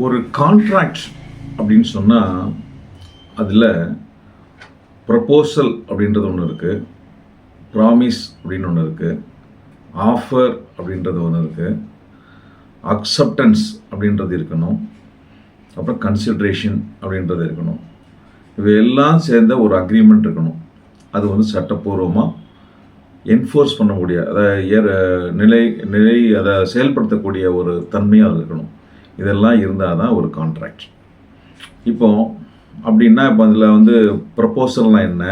ஒரு கான்ட்ராக்ட் அப்படின்னு சொன்னால் அதில் ப்ரப்போசல் அப்படின்றது ஒன்று இருக்குது, ப்ராமிஸ் அப்படின்னு ஒன்று இருக்குது, ஆஃபர் அப்படின்றது ஒன்று இருக்குது, அக்செப்டன்ஸ் அப்படின்றது இருக்கணும், அப்புறம் கன்சிடரேஷன் அப்படின்றது இருக்கணும். இவையெல்லாம் சேர்ந்த ஒரு அக்ரிமெண்ட் இருக்கணும். அது வந்து சட்டப்பூர்வமாக என்ஃபோர்ஸ் பண்ணக்கூடிய நிலை அதை செயல்படுத்தக்கூடிய ஒரு தன்மையாக அது இருக்கணும். இதெல்லாம் இருந்தால் தான் ஒரு கான்ட்ராக்ட். இப்போ அப்படின்னா இப்போ அதில் வந்து ப்ரப்போசல்னால் என்ன,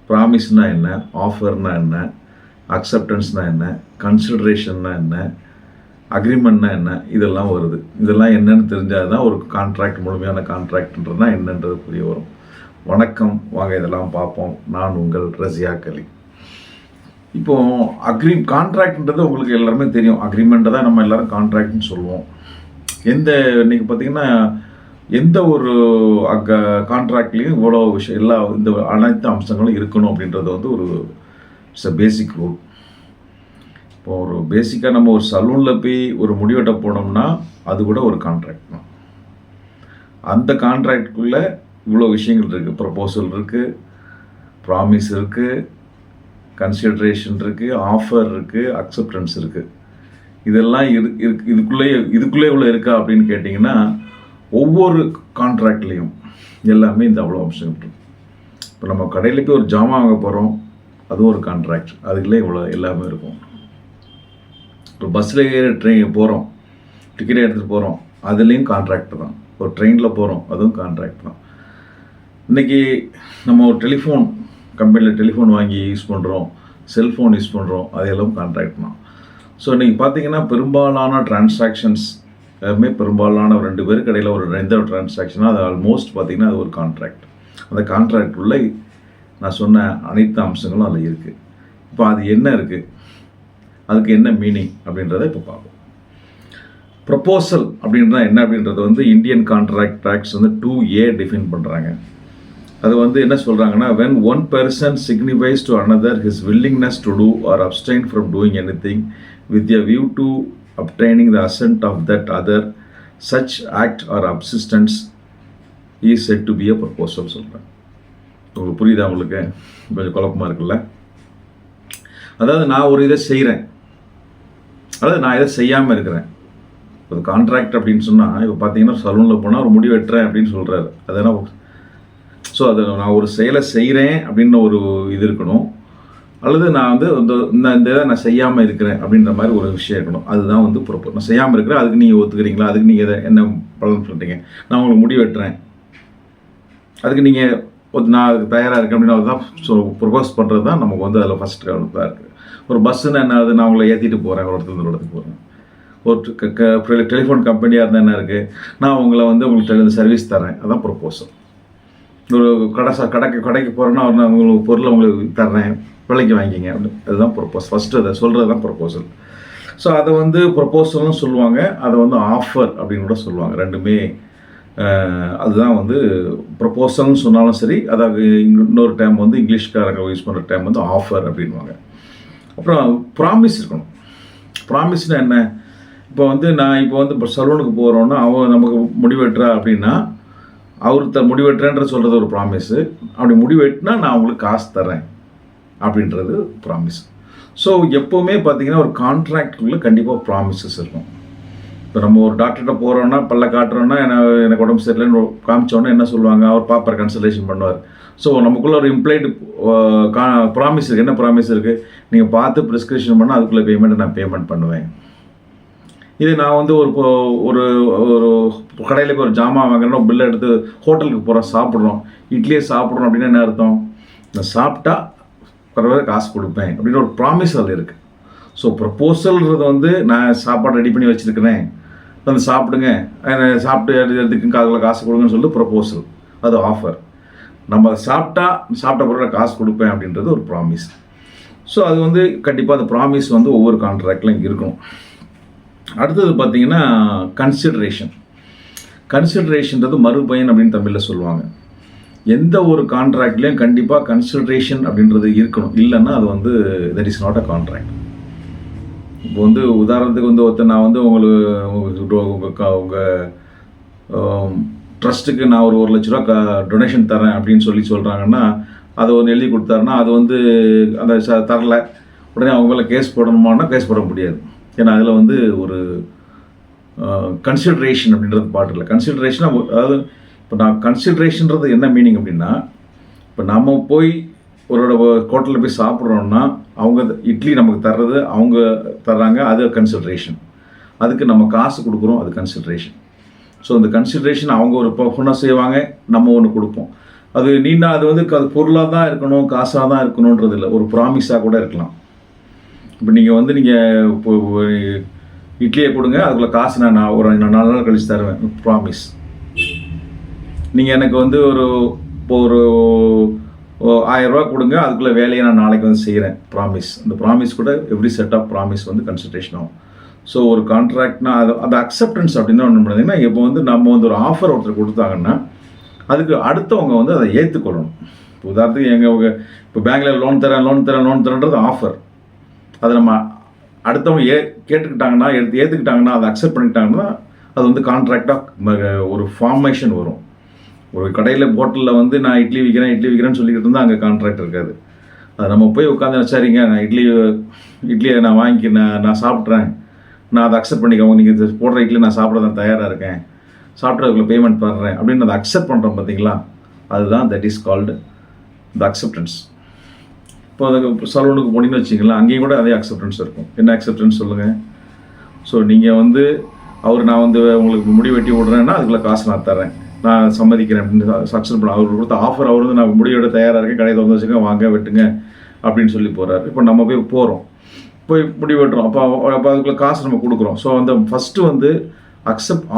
ப்ராமிஸ்னால் என்ன, ஆஃபர்னால் என்ன, அக்செப்டன்ஸ்னால் என்ன, கன்சிடரேஷன்னா என்ன, அக்ரிமெண்ட்னா என்ன, இதெல்லாம் வருது. இதெல்லாம் என்னன்னு தெரிஞ்சால் தான் ஒரு கான்ட்ராக்ட், முழுமையான கான்ட்ராக்ட்ன்றதுனா என்னன்றது புரிய வரும். வணக்கம், வாங்க இதெல்லாம் பார்ப்போம். நான் உங்கள் ரசியா கலி. இப்போது கான்ட்ராக்ட்ன்றது உங்களுக்கு எல்லாருமே தெரியும். அக்ரிமெண்ட்டை தான் நம்ம எல்லோரும் கான்ட்ராக்ட்னு சொல்லுவோம். இன்றைக்கி பார்த்திங்கன்னா எந்த ஒரு கான்ட்ராக்ட்லேயும் இவ்வளோ விஷயம் இந்த அனைத்து அம்சங்களும் இருக்கணும் அப்படின்றது வந்து ஒரு இட்ஸ் அ பேசிக் ரூல். இப்போ ஒரு பேசிக்காக நம்ம ஒரு சலூனில் போய் ஒரு முடிவெட்ட போனோம்னா அது கூட ஒரு கான்ட்ராக்ட் தான். அந்த கான்ட்ராக்டுக்குள்ளே இவ்வளோ விஷயங்கள் இருக்குது. ப்ரப்போசல் இருக்குது, ப்ராமிஸ் இருக்குது, கன்சிடரேஷன் இருக்குது, ஆஃபர் இருக்குது, அக்செப்டன்ஸ் இருக்குது. இதெல்லாம் இதுக்குள்ளே இவ்வளோ இருக்கா அப்படின்னு கேட்டிங்கன்னா ஒவ்வொரு கான்ட்ராக்ட்லேயும் எல்லாமே இந்த அவ்வளோ அம்சம் இருக்குது. இப்போ நம்ம கடையில் போய் ஒரு ஜாமான் வாங்க போகிறோம், அதுவும் ஒரு கான்ட்ராக்ட். அதுக்குள்ளே இவ்வளோ எல்லாமே இருக்கும். ஒரு பஸ்ஸில் போகிறோம், டிக்கெட் எடுத்துகிட்டு போகிறோம், அதுலேயும் கான்ட்ராக்ட் தான். ஒரு ட்ரெயினில் போகிறோம், அதுவும் கான்ட்ராக்ட் தான். இன்றைக்கி நம்ம ஒரு டெலிஃபோன் கம்பெனியில் டெலிஃபோன் வாங்கி யூஸ் பண்ணுறோம், செல்ஃபோன் யூஸ் பண்ணுறோம், அதெல்லாம் கான்ட்ராக்ட் தான். ஸோ இன்றைக்கி பார்த்திங்கன்னா பெரும்பாலான டிரான்சாக்ஷன்ஸ் பெரும்பாலான 2 பேருக்கு இடையில் எந்த ஒரு டிரான்சாக்ஷனாக அது ஆல்மோஸ்ட் பார்த்திங்கன்னா அது ஒரு கான்ட்ராக்ட். அந்த கான்ட்ராக்ட் உள்ள நான் சொன்ன அனைத்து அம்சங்களும் அதில் இருக்குது. இப்போ அது என்ன இருக்குது, அதுக்கு என்ன மீனிங் அப்படின்றத இப்போ பார்ப்போம். ப்ரப்போசல் அப்படின்றா என்ன அப்படின்றது வந்து இந்தியன் கான்ட்ராக்ட் ஆக்ட்ஸ் வந்து 2A டிஃபைன் பண்ணுறாங்க. அது வந்து என்ன சொல்கிறாங்கன்னா, when one person signifies to another his willingness to do or abstain from doing anything with a view to obtaining the assent of that other, such act or subsistence is said to be a proposal சொல்கிறேன். உங்களுக்கு புரியுதா? உங்களுக்கு கொஞ்சம் குழப்பமாக இருக்குல்ல? அதாவது நான் ஒரு இதை செய்கிறேன், அதாவது நான் இதை செய்யாமல் இருக்கிறேன். ஒரு கான்ட்ராக்ட் அப்படின்னு சொன்னால் இப்போ பார்த்தீங்கன்னா சலூனில் போனால் ஒரு முடி வெட்டுறேன் அப்படின்னு சொல்கிறாரு. அதெல்லாம் ஸோ அதை நான் ஒரு செயலை செய்கிறேன் அப்படின்னு ஒரு இது இருக்கணும், அல்லது நான் வந்து இந்த இதை நான் செய்யாமல் இருக்கிறேன் அப்படின்ற மாதிரி ஒரு விஷயம் இருக்கணும். அதுதான் வந்து நான் செய்யாமல் இருக்கிறேன், அதுக்கு நீங்கள் ஒத்துக்கிறீங்களா, அதுக்கு நீங்கள் இதை என்ன பலன் சொல்கிறீங்க, நான் உங்களுக்கு முடி வெட்டுறேன், அதுக்கு நீங்கள் நான் அதுக்கு தயாராக இருக்கேன் அப்படின்னு அதுதான் ஸோ ப்ரொபோஸ் பண்ணுறது தான் நமக்கு வந்து அதில் ஃபஸ்ட் கவனத்தாக இருக்குது. ஒரு பஸ்ஸுன்னு என்ன, அது நான் உங்களை ஏற்றிட்டு போகிறேன், ஒரு இடத்துக்கு போகிறேன். ஒரு டெலிஃபோன் கம்பெனியாக இருந்தால் என்ன இருக்குது, நான் உங்களை வந்து உங்களுக்கு சர்வீஸ் தரேன், அதுதான் ப்ரொபோசல். ஒரு கடைக்கு போகிறேன்னா நான் உங்களுக்கு பொருளை உங்களுக்கு தர்றேன், விலைக்கு வாங்கிங்க அப்படின்னு, அதுதான் ப்ரொப்போஸ். ஃபஸ்ட்டு அதை சொல்கிறது தான் ப்ரொப்போசல். ஸோ அதை வந்து ப்ரொப்போசல்னு சொல்லுவாங்க, அதை வந்து ஆஃபர் அப்படின்னு கூட சொல்லுவாங்க. ரெண்டுமே அதுதான் வந்து ப்ரொப்போசல்னு சொன்னாலும் சரி, அதாவது இன்னொரு டைம் வந்து இங்கிலீஷ்காரங்க யூஸ் பண்ணுற டைம் வந்து ஆஃபர் அப்படின்வாங்க. அப்புறம் ப்ராமிஸ் இருக்கணும். ப்ராமிஸ்னால் என்ன, இப்போ வந்து நான் இப்போ சலூனுக்கு போகிறோன்னா அவன் நமக்கு முடிவெட்டுறா அப்படின்னா அவர் முடிவெட்டுறேன்ற சொல்கிறது ஒரு ப்ராமிஸு. அப்படி முடிவெட்டினா நான் அவங்களுக்கு காசு தரேன் அப்படின்றது ப்ராமிஸ். ஸோ எப்போவுமே பார்த்திங்கன்னா ஒரு கான்ட்ராக்டுக்குள்ளே கண்டிப்பாக ப்ராமிசஸ் இருக்கும். இப்போ நம்ம ஒரு டாக்டர்கிட்ட போகிறோன்னா பல்ல காட்டுறோன்னா எனக்கு உடம்பு சரியில்லைன்னு காமிச்சோன்னா என்ன சொல்லுவாங்க, அவர் பாப்பர் கன்சல்டேஷன் பண்ணுவார். ஸோ நமக்குள்ளே ஒரு இம்ப்ளைடு ப்ராமிஸ் இருக்குது. என்ன ப்ராமிஸ் இருக்குது, நீங்கள் பார்த்து ப்ரிஸ்கிரிப்ஷன் பண்ணால் அதுக்குள்ளே பேமெண்ட்டை நான் பேமெண்ட் பண்ணுவேன். இது நான் வந்து ஒரு ஒரு கடையில் போய் ஒரு ஜாமான் வாங்குறோம், பில்லை எடுத்து ஹோட்டலுக்கு போகிறோம், சாப்பிட்றோம், இட்லியே சாப்பிட்றோம் அப்படின்னா என்ன அர்த்தம், நான் சாப்பிட்டா பரவாயில்ல காசு கொடுப்பேன் அப்படின்னு ஒரு ப்ராமிஸ் அதில் இருக்குது. ஸோ ப்ரப்போசல்ன்றது வந்து நான் சாப்பாடு ரெடி பண்ணி வச்சுருக்கிறேன், வந்து சாப்பிடுங்க, சாப்பிட்டு எடுத்துக்கு அதில் காசு கொடுங்கன்னு சொல்லிட்டு ப்ரப்போசல், அது ஆஃபர். நம்ம அதை சாப்பிட்ட பிறகு காசு கொடுப்பேன் அப்படின்றது ஒரு ப்ராமிஸ். ஸோ அது வந்து கண்டிப்பாக அந்த ப்ராமிஸ் வந்து ஒவ்வொரு கான்ட்ராக்ட்லையும் இருக்கணும். அடுத்தது பார்த்திங்கன்னா கன்சிடரேஷன்றது மறுபயன் அப்படின்னு தமிழில் சொல்லுவாங்க. எந்த ஒரு கான்ட்ராக்ட்லேயும் கண்டிப்பாக கன்சிடரேஷன் அப்படின்றது இருக்கணும், இல்லைன்னா அது வந்து that is not a contract. இப்போ வந்து உதாரணத்துக்கு வந்து நான் வந்து உங்களுக்கு உங்கள் ட்ரஸ்ட்டுக்கு நான் ஒரு 1,00,000 டொனேஷன் தரேன் அப்படின்னு சொல்கிறாங்கன்னா அதை ஒன்று எழுதி கொடுத்தாருன்னா அது வந்து அந்த தரல உடனே அவங்க மேலே கேஸ் போடணுமான்னா கேஸ் போட முடியாது. ஏன்னா அதில் வந்து ஒரு கன்சிடரேஷன் அப்படின்றது பாட்டு இல்லை. கன்சிடரேஷனாக அதாவது இப்போ நான் கன்சிடரேஷன்றது என்ன மீனிங் அப்படின்னா, இப்போ நம்ம போய் ஒரு ஹோட்டலில் போய் சாப்பிட்றோன்னா அவங்க இட்லி நமக்கு தர்றது அவங்க தர்றாங்க, அது கன்சிடரேஷன். அதுக்கு நம்ம காசு கொடுக்குறோம், அது கன்சிடரேஷன். ஸோ அந்த கன்சிடரேஷன் அவங்க ஒரு பர்ஃபார்மன்ஸ் செய்வாங்க, நம்ம ஒன்று கொடுப்போம். அது நீனா அது வந்து அது பொருளாக தான் இருக்கணும், காசாக தான் இருக்கணுன்றது இல்லை, ஒரு ப்ராமிஸாக கூட இருக்கலாம். இப்போ நீங்கள் வந்து நீங்கள் இப்போ இட்லியை கொடுங்க, அதுக்குள்ளே காசு நான் ஒரு 4 நாள் கழிச்சு தருவேன், ப்ராமிஸ். நீங்கள் எனக்கு வந்து இப்போ ஒரு 1000 ரூபா கொடுங்க, அதுக்குள்ளே வேலையை நான் நாளைக்கு வந்து செய்கிறேன், ப்ராமிஸ். அந்த ப்ராமிஸ் கூட எவ்ரி செட் ஆஃப் ப்ராமிஸ் வந்து கன்சிடரேஷன் ஆகும். ஸோ ஒரு கான்ட்ராக்ட்னா அது அக்செப்டன்ஸ் அப்படின்னா ஒன்று பண்ணுறதுன்னா, இப்போ வந்து நம்ம வந்து ஒரு ஆஃபர் ஒருத்தர் கொடுத்தாங்கன்னா அதுக்கு அடுத்தவங்க வந்து அதை ஏற்றுக்கொள்ளணும். இப்போ உதாரணத்துக்கு இப்போ பேங்கில் லோன் தரேன்றது ஆஃபர். அதை நம்ம அடுத்தவங்க கேட்டுக்கிட்டாங்கன்னா ஏற்றுக்கிட்டாங்கன்னா அதை அக்செப்ட் பண்ணிக்கிட்டாங்கன்னா அது வந்து கான்ட்ராக்டாக ஒரு ஃபார்மேஷன் வரும். ஒரு கடையில் ஹோட்டலில் வந்து நான் இட்லி விற்கிறேன்னு சொல்லிக்கிட்டு இருந்தால் அங்கே கான்ட்ராக்ட் இருக்காது. அதை நம்ம போய் உட்காந்து வச்சாரிங்க, நான் இட்லியை நான் வாங்கி நான் சாப்பிட்றேன், நான் அதை அக்செப்ட் பண்ணிக்கோங்க, நீங்கள் போடுற இட்லி நான் சாப்பிட தான் தயாராக இருக்கேன், சாப்பிட்றதுக்குள்ள பேமெண்ட் பண்ணுறேன் அப்படின்னு அதை அக்செப்ட் பண்ணுறோம் பார்த்தீங்களா, அதுதான் that is called the acceptance. இப்போ அது சலூனுக்கு போனீங்கன்னு வச்சிங்களேன், அங்கேயும் கூட அதே அக்செப்டன்ஸ் இருக்கும். என்ன அக்செப்டன்ஸ் சொல்லுங்கள்? ஸோ நீங்கள் வந்து நான் வந்து உங்களுக்கு முடி வெட்டி விடுறேன்னா அதுக்குள்ளே காசு நான் தரேன், நான் சம்மதிக்கிறேன் அப்படின்னு அக்செப்ட் பண்ண அவர் கொடுத்த ஆஃபர். அவர் வந்து நான் முடியோட தயாராக இருக்கேன், கடையை வந்து வச்சுக்க வாங்க வெட்டுங்க அப்படின்னு சொல்லி போகிறாரு. இப்போ நம்ம போய் முடி வெட்டுறோம், அப்போ அதுக்குள்ளே காசு நம்ம கொடுக்குறோம். ஸோ அந்த ஃபஸ்ட்டு வந்து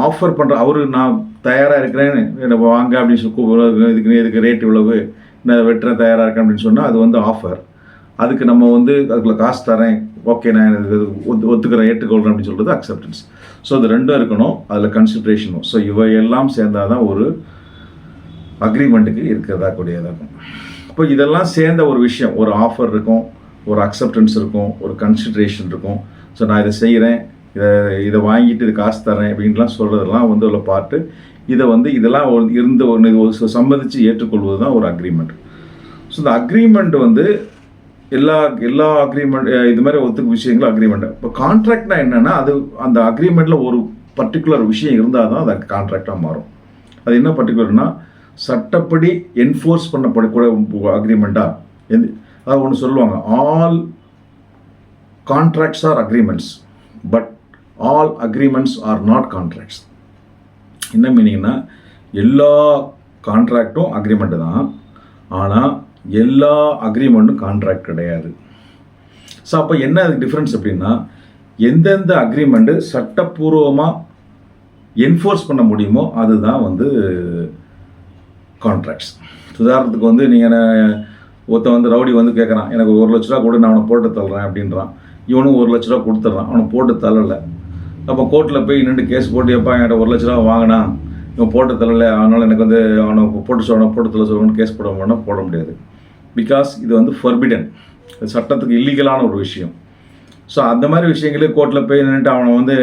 ஆஃபர் பண்ணுற நான் தயாராக இருக்கிறேன், எனக்கு வாங்க அப்படின்னு சொல்லி இதுக்கு ரேட் இவ்வளவு, நான் வெட்டுறேன் தயாராக இருக்கேன் அப்படின்னு சொன்னால் அது வந்து ஆஃபர். அதுக்கு நம்ம வந்து அதுக்குள்ளே காசு தரேன், ஓகே நான் ஒத்துக்கிறேன் ஏற்றுக்கொள்கிறேன் அப்படின்னு சொல்கிறது அக்செப்டன்ஸ். ஸோ அது ரெண்டும் இருக்கணும், அதில் கன்சிடரேஷனும். ஸோ இவையெல்லாம் சேர்ந்தால் தான் ஒரு அக்ரிமெண்ட்டுக்கு இருக்கிறதா கூடியதாகும். இப்போ இதெல்லாம் சேர்ந்த ஒரு விஷயம், ஒரு ஆஃபர் இருக்கும், ஒரு அக்செப்டன்ஸ் இருக்கும், ஒரு கன்சிடரேஷன் இருக்கும். ஸோ நான் இதை செய்கிறேன், இதை வாங்கிட்டு இது காசு தரேன் அப்படின்லாம் சொல்கிறதெல்லாம் வந்து உள்ள பார்ட்டு. இதெல்லாம் இருந்த ஒன்று சம்மதித்து ஏற்றுக்கொள்வது தான் ஒரு அக்ரிமெண்ட். ஸோ இந்த அக்ரிமெண்ட் வந்து எல்லா அக்ரிமெண்ட் இது மாதிரி ஒத்துக்கு விஷயங்களும் அக்ரிமெண்ட். இப்போ கான்ட்ராக்ட்னா என்னென்னா, அந்த அக்ரிமெண்ட்டில் ஒரு பர்டிகுலர் விஷயம் இருந்தால் தான் அது கான்ட்ராக்டாக மாறும். அது என்ன பர்டிகுலர்னா, சட்டப்படி என்ஃபோர்ஸ் பண்ணப்படக்கூடிய அக்ரிமெண்ட்டாக அது ஒன்று சொல்லுவாங்க, all contracts are agreements but all agreements are not contracts. என்ன மீனிங்னா, எல்லா கான்ட்ராக்டும் அக்ரிமெண்ட்டு தான், ஆனால் எல்லா அக்ரிமெண்ட்டும் கான்ட்ராக்ட் கிடையாது. ஸோ அப்போ என்ன அதுக்கு டிஃப்ரென்ஸ் அப்படின்னா, எந்தெந்த அக்ரிமெண்ட்டு சட்டப்பூர்வமாக என்ஃபோர்ஸ் பண்ண முடியுமோ அதுதான் வந்து கான்ட்ராக்ட்ஸ். உதாரணத்துக்கு வந்து நீங்கள் ஒருத்தன் வந்து ரவுடி வந்து கேட்குறான், எனக்கு 1,00,000 கூட நான் அவனை போட்டு தள்ளுறேன் அப்படின்றான். இவனும் 1,00,000 கொடுத்துட்றான், அவனை போட்டு தள்ளலை. அப்போ கோர்ட்டில் போய் நின்று கேஸ் போட்டு, எப்பா என்கிட்ட 1,00,000 வாங்கினா இவன் போட்டு தள்ளலை, அதனால் எனக்கு வந்து அவனை போட்டு தள்ள சொல்லணும்னு கேஸ் போட முடியாது. பிகாஸ் இது வந்து ஃபர்பிடன், சட்டத்துக்கு இல்லீகலான ஒரு விஷயம். ஸோ அந்த மாதிரி விஷயங்களே கோர்ட்டில் போய் நின்றுட்டு அவனை வந்து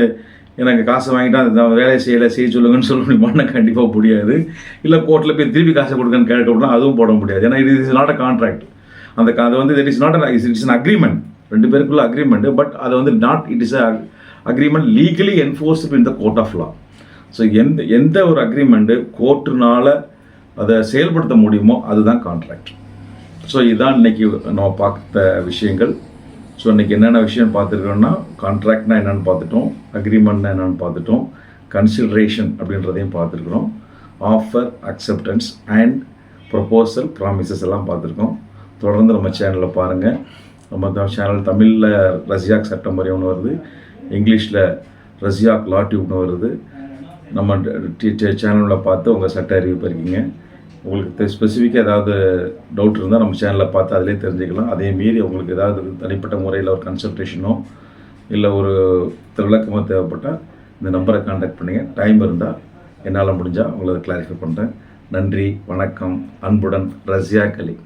எனக்கு காசு வாங்கிட்டா அந்த வேலையை செய்ய சொல்லுங்கன்னு சொல்ல முடியுமான்னு கண்டிப்பாக முடியாது. இல்லை கோர்ட்டில் போய் திருப்பி காசை கொடுக்கன்னு கேட்கணும்னா அதுவும் போட முடியாது. ஏன்னா இது இஸ் நாட் அ கான்ட்ராக்ட். அது வந்து it is not it's an agreement, ரெண்டு பேருக்குள்ள அக்ரிமெண்ட். பட் அது வந்து it is a agreement legally enforced in the court of law. So எந்த ஒரு அக்ரிமெண்ட்டு கோர்ட்டுனால் அதை செயல்படுத்த முடியுமோ அதுதான் கான்ட்ராக்ட். ஸோ இதுதான் இன்றைக்கி நம்ம பார்த்த விஷயங்கள். ஸோ இன்றைக்கி என்னென்ன விஷயம் பார்த்துருக்கோன்னா, கான்ட்ராக்ட்னா என்னென்னு பார்த்துட்டோம், அக்ரிமெண்ட்னா என்னென்னு பார்த்துட்டோம், கன்சிடரேஷன் அப்படின்றதையும் பார்த்துருக்குறோம், offer, acceptance and proposal, promises எல்லாம் பார்த்துருக்கோம். தொடர்ந்து நம்ம சேனலில் பாருங்கள். நம்ம சேனல் தமிழில் ரஷ்யாக் சட்டம் முறை ஒன்று வருது, இங்கிலீஷில் ரஷ்யாக் லா டியூப்னு வருது. நம்ம சேனலில் பார்த்து உங்கள் சட்ட அறிவு பெருக்கிங்க. உங்களுக்கு ஸ்பெசிஃபிக்காக ஏதாவது டவுட் இருந்தால் நம்ம சேனலில் பார்த்து அதிலே தெரிஞ்சுக்கலாம். அதே மீறி உங்களுக்கு ஏதாவது தனிப்பட்ட முறையில் ஒரு கன்சல்டேஷனோ இல்லை ஒரு விளக்கமோ தேவைப்பட்டால் இந்த நம்பரை கான்டாக்ட் பண்ணுங்கள். டைம் இருந்தால் என்னால் முடிஞ்சால் உங்களை கிளாரிஃபை பண்ணுறேன். நன்றி, வணக்கம், அன்புடன் ரஷ்யாக் அலி.